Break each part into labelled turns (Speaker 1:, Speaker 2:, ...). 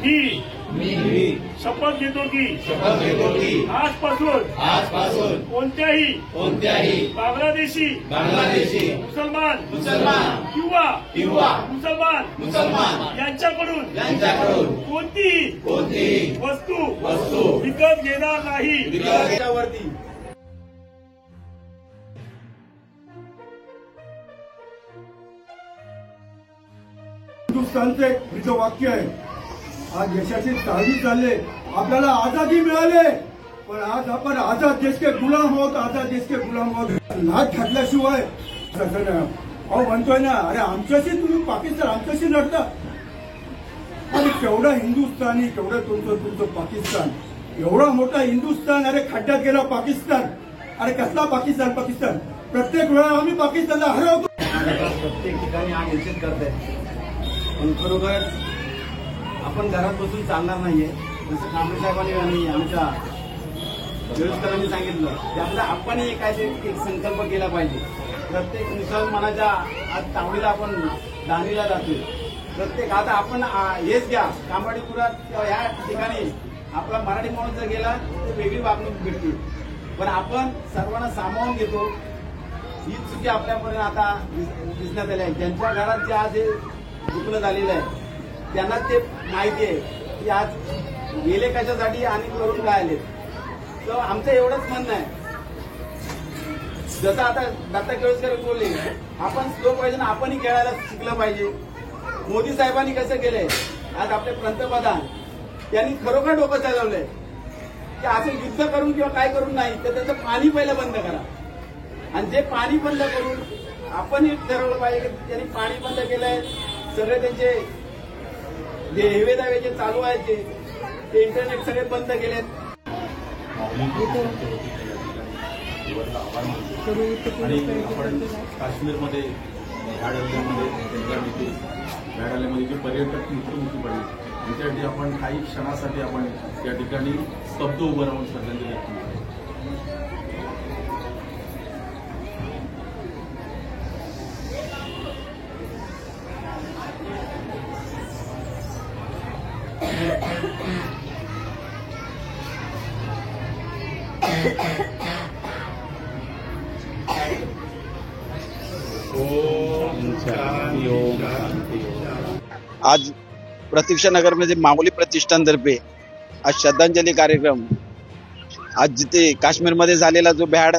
Speaker 1: मी शपथ घेतो की आजपासून कोणत्याही बांगलादेशी मुसलमान किंवा मुसलमान यांच्याकडून कोणतीही वस्तू विकत घेणार नाही।
Speaker 2: हिंदुस्थानचं एक ब्रीदवाक्य आहे, आज यशाची चालवी चालले, आपल्याला आजादी मिळाले, पण आज आपण आजाद देश के गुलाम आहोत, आजाद देश के गुलाम आहोत। लाच घातल्याशिवाय अहो म्हणतोय ना, अरे आमच्याशी तुम्ही पाकिस्तान आमच्याशी लढता, अरे केवढा हिंदुस्थानी, केवढं तुमचं पाकिस्तान, एवढा मोठा हिंदुस्थान, अरे खड्ड्यात गेला पाकिस्तान। अरे कसला पाकिस्तान प्रत्येक वेळा आम्ही पाकिस्तानला हरवतो।
Speaker 3: प्रत्येक ठिकाणी हा निश्चित करताय, पण खरोखर आपण घरात बसून चालणार नाहीये। जसं कांबळे साहेबांनी आणि आमच्या विरोधकांनी सांगितलं, त्यामुळे आपणही काहीतरी एक संकल्प केला पाहिजे। प्रत्येक मुसलमानाच्या आज तावडीला आपण दानीला जातोय, प्रत्येक आता आपण हेच घ्या कांबाडीपुरात किंवा या ठिकाणी आपला मराठी माणूस जर गेला तर वेगळी वागणूक भेटते, पण आपण सर्वांना सामावून घेतो। ही चुकी आपल्यापर्यंत आता दिसण्यात आली आहे। ज्यांच्या घरात जे आज हे दुखणं झालेलं आहे त्यांना ते माहिती आहे की आज गेले कशासाठी आणि करून काय आले। तर आमचं एवढंच म्हणणं आहे, जसं आता दत्ता केळकर बोलले, आपण स्लो पाहिजे ना, आपणही खेळायला शिकलं पाहिजे। मोदी साहेबांनी कसं केलंय, आज आपले पंतप्रधान त्यांनी खरोखर डोकं चालवलंय की असं युद्ध करून किंवा काय करून नाही, तर त्याचं पाणी पहिलं बंद करा, आणि जे पाणी बंद करून आपणही ठरवलं पाहिजे की त्यांनी पाणी बंद केलंय। सगळे त्यांचे जे हेवे दावे जे चालू आहेत ते इंटरनेट सगळे बंद केलेत।
Speaker 4: आणि आपण काश्मीरमध्ये भ्याड हल्ल्यामध्ये जे पर्यटक मृत्युमुखी पडले त्याच्यासाठी आपण काही क्षणासाठी आपण त्या ठिकाणी स्तब्ध उभं राहून श्रद्धांजली व्यक्त केली।
Speaker 5: आज प्रतीक्षा नगर मध्ये माऊली प्रतिष्ठानतर्फे आज श्रद्धांजली कार्यक्रम, आज जिथे काश्मीरमध्ये झालेला जो भ्याड,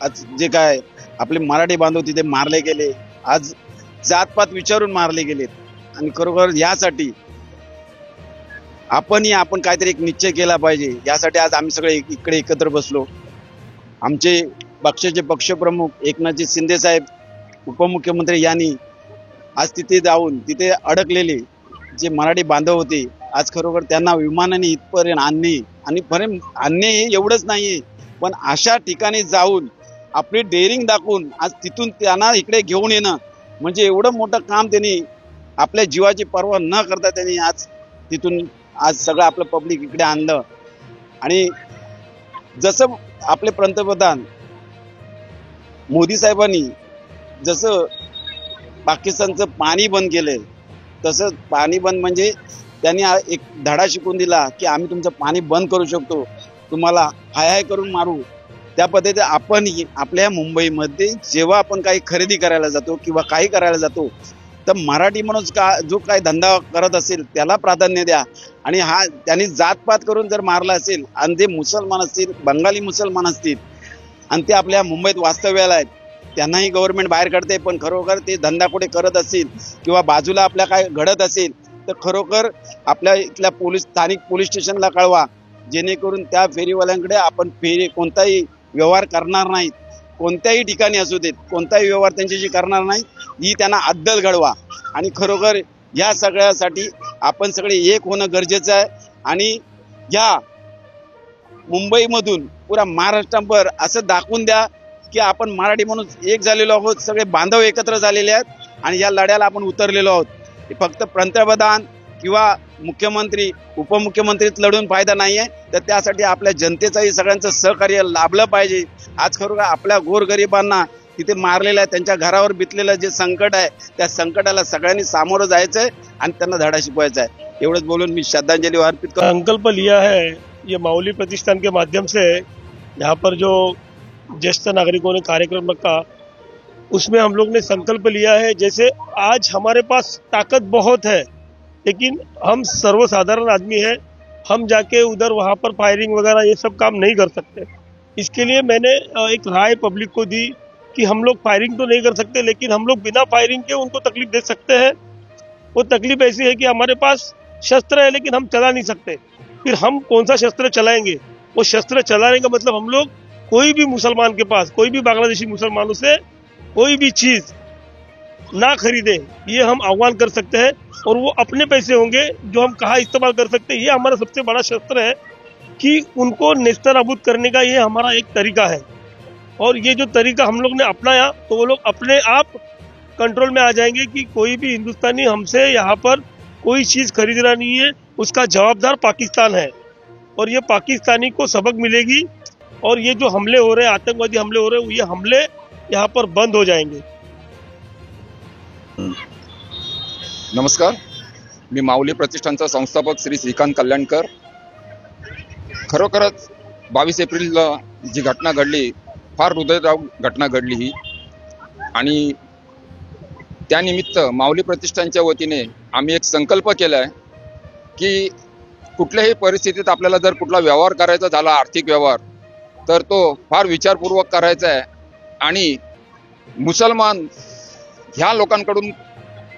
Speaker 5: आज जे काय आपले मराठी बांधव तिथे मारले गेले, आज जातपात विचारून मारले गेलेत, आणि खरोखर यासाठी आपण काहीतरी एक निश्चय केला पाहिजे। यासाठी आज आम्ही सगळे इकडे एकत्र बसलो। आमचे पक्षाचे पक्षप्रमुख एकनाथजी शिंदे साहेब, उपमुख्यमंत्री यांनी आज तिथे जाऊन तिथे अडकलेले जे मराठी बांधव होते, आज खरोखर त्यांना विमानाने इथपर्यंत आणणे एवढंच नाहीये, पण अशा ठिकाणी जाऊन आपली डेअरिंग दाखवून आज तिथून त्यांना इकडे घेऊन येणं म्हणजे एवढं मोठं काम त्यांनी आपल्या जीवाची पर्वा न करता त्यांनी आज तिथून आज सगळं आपलं पब्लिक इकडे आणलं। आणि जसं आपले पंतप्रधान मोदी साहेबांनी जसं पाकिस्तानचं पाणी बंद केलंय, तसं पाणी बंद म्हणजे त्यांनी एक धडा शिकवून दिला की आम्ही तुमचं पाणी बंद करू शकतो, तुम्हाला हाय करून मारू। त्या पद्धतीने आपण आपल्या मुंबईमध्ये जेव्हा आपण काही खरेदी करायला जातो किंवा काही करायला जातो, तर मराठी माणूस जो काही धंदा करत असेल त्याला प्राधान्य द्या। आणि हा त्यांनी जातपात करून जर मारला असेल, आणि जे मुसलमान असतील, बंगाली मुसलमान असतील, आणि ते आपल्या मुंबईत वास्तव्याला आहेत, त्यांनाही गव्हर्नमेंट बाहेर काढते, पण खरोखर ते धंदा कुठे करत असतील किंवा बाजूला आपल्या काय घडत असेल तर खरोखर आपल्या इथल्या स्थानिक पोलीस स्टेशनला कळवा, जेणेकरून त्या फेरीवाल्यांकडे आपण कोणताही व्यवहार करणार नाहीत, कोणत्याही ठिकाणी असू देत, कोणताही व्यवहार त्यांच्याशी करणार नाही, ही त्यांना अद्दल घडवा। आणि खरोखर या सगळ्यासाठी आपण सगळे एक होणं गरजेचं आहे। आणि या मुंबईमधून पुरा महाराष्ट्रभर असं दाखवून द्या की आपण मराठी म्हणून एक झालेलो आहोत, सगळे बांधव एकत्र झालेले आहेत आणि या लढ्याला आपण उतरलेलो आहोत। फक्त पंतप्रधान किंवा मुख्यमंत्री उपमुख्यमंत्रीत लढून फायदा नाहीये, तर त्यासाठी आपल्या जनतेचंही सगळ्यांचं सहकार्य लाभलं पाहिजे। आज खरोखर आपल्या गोरगरिबांना तिथे मारलेलं आहे, त्यांच्या घरावर बितलेलं जे संकट आहे त्या संकटाला सगळ्यांनी सामोरं जायचंय आणि त्यांना धडा शिकवायचा आहे। एवढंच बोलून मी श्रद्धांजलि अर्पित करतो.
Speaker 1: संकल्प लिया है ये माउली प्रतिष्ठान के माध्यम से, यहाँ पर जो ज्येष्ठ नागरिकों ने कार्यक्रम रखा उसमें हम लोग ने संकल्प लिया है, जैसे आज हमारे पास ताकत बहुत है लेकिन हम सर्वसाधारण आदमी हैं, हम जाके उधर वहाँ पर फायरिंग वगैरह ये सब काम नहीं कर सकते. इसके लिए मैंने एक राय पब्लिक को दी कि हम लोग फायरिंग तो नहीं कर सकते लेकिन हम लोग बिना फायरिंग के उनको तकलीफ दे सकते हैं. वो तकलीफ ऐसी है कि हमारे पास शस्त्र है लेकिन हम चला नहीं सकते. फिर हम कौन सा शस्त्र चलाएंगे? वो शस्त्र चलाने का मतलब हम लोग कोई भी मुसलमान के पास, कोई भी बांग्लादेशी मुसलमानों से कोई भी चीज ना खरीदे, ये हम आह्वान कर सकते हैं. और वो अपने पैसे होंगे जो हम कहाँ इस्तेमाल कर सकते हैं. ये हमारा सबसे बड़ा शस्त्र है कि उनको नेस्तनाबूद करने का ये हमारा एक तरीका है. और ये जो तरीका हम लोग ने अपनाया तो वो लोग अपने आप कंट्रोल में आ जाएंगे कि कोई भी हिंदुस्तानी हमसे यहाँ पर कोई चीज खरीदना नहीं है. उसका जवाबदार पाकिस्तान है और ये पाकिस्तानी को सबक मिलेगी. और ये जो हमले हो रहे हैं, आतंकवादी हमले हो रहे हैं, ये हमले यहाँ पर बंद हो जाएंगे.
Speaker 6: नमस्कार, मी माऊली प्रतिष्ठानचा संस्थापक श्री श्रीकांत कल्याणकर. खरोखरच 22 एप्रिलला जी घटना घडली, फार हृदयद्रावक घटना घडली ही. आणि त्यानिमित्त माऊली प्रतिष्ठानच्या वतीने आम्ही एक संकल्प केला आहे की कुठल्याही परिस्थितीत आपल्याला जर कुठला व्यवहार करायचा झाला, आर्थिक व्यवहार, तर तो फार विचारपूर्वक करायचा आहे. आणि मुसलमान ह्या लोकांकडून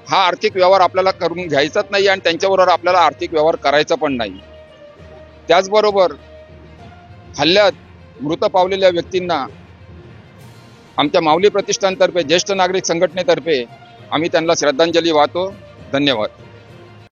Speaker 6: हा आर्थिक व्यवहार आपल्याला करून घ्यायचाच नाही आणि त्यांच्याबरोबर आपल्याला आर्थिक व्यवहार करायचा पण नाही. त्याचबरोबर हल्ल्यात मृत पावलेल्या व्यक्तींना आमच्या माऊली प्रतिष्ठानतर्फे, ज्येष्ठ नागरिक संघटनेतर्फे आम्ही त्यांना श्रद्धांजली वाहतो. धन्यवाद.